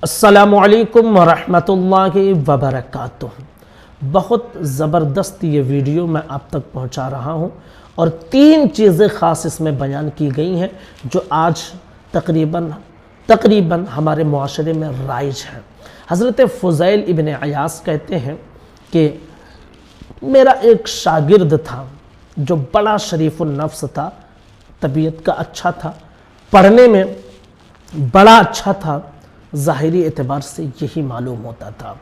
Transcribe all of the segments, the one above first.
अस्सलामुअलैकुम वरहमतुल्लाहि वबरकातुह। बहुत ज़बरदस्त ये वीडियो मैं आप तक पहुंचा रहा हूं और 3 चीज़ें ख़ास इसमें बयान की गई हैं जो आज तकरीबन हमारे मुआशरे में राइज हैं। हज़रत फ़ुज़ैल इब्न अयास कहते हैं कि मेरा एक शागिर्द था जो बड़ा शरीफ़ुन नफ्स था, तबीयत का अच्छा था, पढ़ने में बड़ा अच्छा था, ज़ाहिरी एतबार से यही मालूम होता था।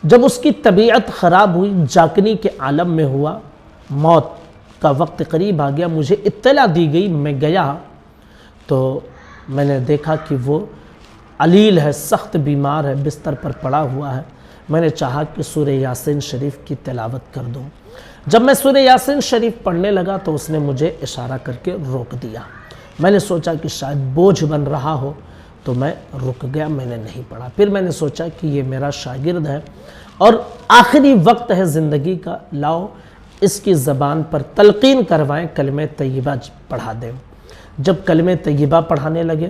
जब उसकी तबीयत ख़राब हुई, जाकनी के आलम में हुआ, मौत का वक्त करीब आ गया, मुझे इत्तला दी गई। मैं गया तो मैंने देखा कि वो अलील है, सख्त बीमार है, बिस्तर पर पड़ा हुआ है। मैंने चाहा कि सूरह यासीन शरीफ की तिलावत कर दूं। जब मैं सूरह यासीन शरीफ पढ़ने लगा तो उसने मुझे इशारा करके रोक दिया। मैंने सोचा कि शायद बोझ बन रहा हो तो मैं रुक गया, मैंने नहीं पढ़ा। फिर मैंने सोचा कि ये मेरा शागिर्द है और आखिरी वक्त है ज़िंदगी का, लाओ इसकी ज़बान पर तलकीन करवाएं, कलमे तय्यबा पढ़ा दें। जब कलमे तय्यबा पढ़ाने लगे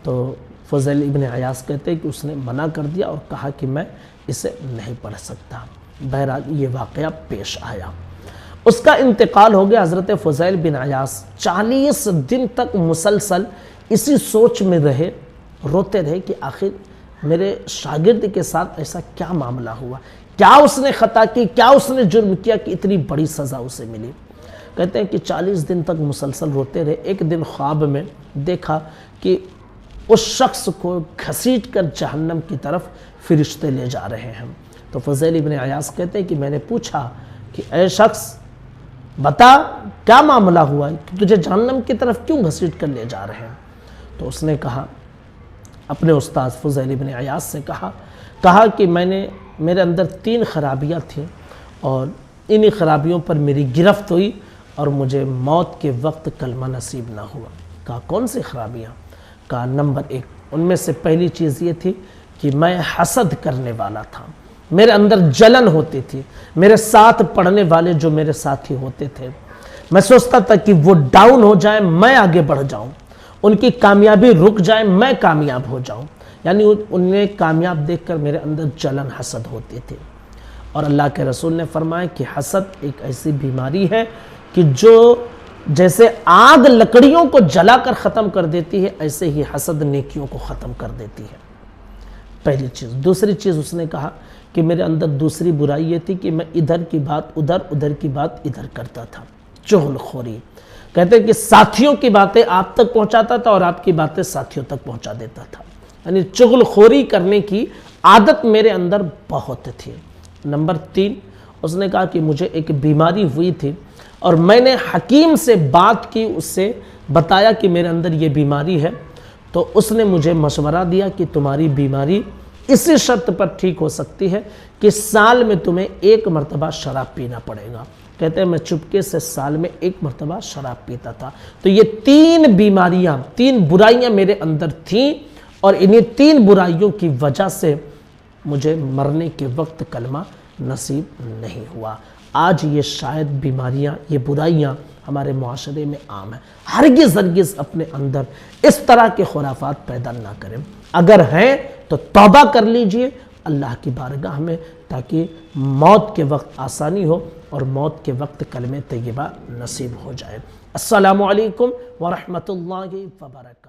तो फ़ुज़ैल इब्न अयास कहते हैं कि उसने मना कर दिया और कहा कि मैं इसे नहीं पढ़ सकता। बहरहाल ये वाक़या पेश आया, उसका इंतकाल हो गया। हज़रत फ़ुज़ैल बिन अयास 40 दिन तक मुसलसल इसी सोच में रहे, रोते रहे कि आखिर मेरे शागिर्द के साथ ऐसा क्या मामला हुआ, क्या उसने ख़ता की, क्या उसने जुर्म किया कि इतनी बड़ी सज़ा उसे मिली। कहते हैं कि 40 दिन तक मुसलसल रोते रहे। एक दिन ख्वाब में देखा कि उस शख्स को घसीट कर जहन्नम की तरफ फरिश्ते ले जा रहे हैं। तो फ़ुज़ैल इब्न अयास कहते हैं कि मैंने पूछा कि ऐ शख्स बता क्या मामला हुआ है कि तुझे जहन्नम की तरफ क्यों घसीट कर ले जा रहे हैं। तो उसने कहा, अपने उस्ताद फ़ुज़ैल इब्न अयास से कहा कि मेरे अंदर 3 खराबियाँ थीं और इन्हीं खराबियों पर मेरी गिरफ्त हुई और मुझे मौत के वक्त कलमा नसीब ना हुआ। कहा कौन सी खराबियाँ? कहा नंबर 1, उनमें से पहली चीज़ ये थी कि मैं हसद करने वाला था, मेरे अंदर जलन होती थी। मेरे साथ पढ़ने वाले जो मेरे साथी होते थे, मैं सोचता था कि वो डाउन हो जाए, मैं आगे बढ़ जाऊं, उनकी कामयाबी रुक जाए, मैं कामयाब हो जाऊं। यानी उन्हें कामयाब देखकर मेरे अंदर जलन हसद होती थी। और अल्लाह के रसूल ने फरमाया कि हसद एक ऐसी बीमारी है कि जो जैसे आग लकड़ियों को जलाकर ख़त्म कर देती है, ऐसे ही हसद नेकियों को ख़त्म कर देती है। पहली चीज़। दूसरी चीज़ उसने कहा कि मेरे अंदर दूसरी बुराई ये थी कि मैं इधर की बात उधर, उधर की बात इधर करता था, चुगलखोरी। कहते हैं कि साथियों की बातें आप तक पहुंचाता था और आपकी बातें साथियों तक पहुंचा देता था। यानी चुगलखोरी करने की आदत मेरे अंदर बहुत थी। नंबर 3, उसने कहा कि मुझे एक बीमारी हुई थी और मैंने हकीम से बात की, उससे बताया कि मेरे अंदर ये बीमारी है। तो उसने मुझे मशवरा दिया कि तुम्हारी बीमारी इसी शर्त पर ठीक हो सकती है कि साल में तुम्हें 1 मरतबा शराब पीना पड़ेगा। कहते हैं मैं चुपके से साल में 1 मरतबा शराब पीता था। तो ये 3 बीमारियां, 3 बुराइयां मेरे अंदर थीं और इन्हीं 3 बुराइयों की वजह से मुझे मरने के वक्त कलमा नसीब नहीं हुआ। आज ये शायद बीमारियां, ये बुराइयां हमारे मुआशरे में आम है। हरगिज़ अपने अंदर इस तरह के खुराफात पैदा ना करें। अगर हैं तो तौबा कर लीजिए अल्लाह की बारगाह में, ताकि मौत के वक्त आसानी हो और मौत के वक्त कलमे तय्यबा नसीब हो जाए। अस्सलामु अलैकुम व रहमतुल्लाहि व बरकातुहू।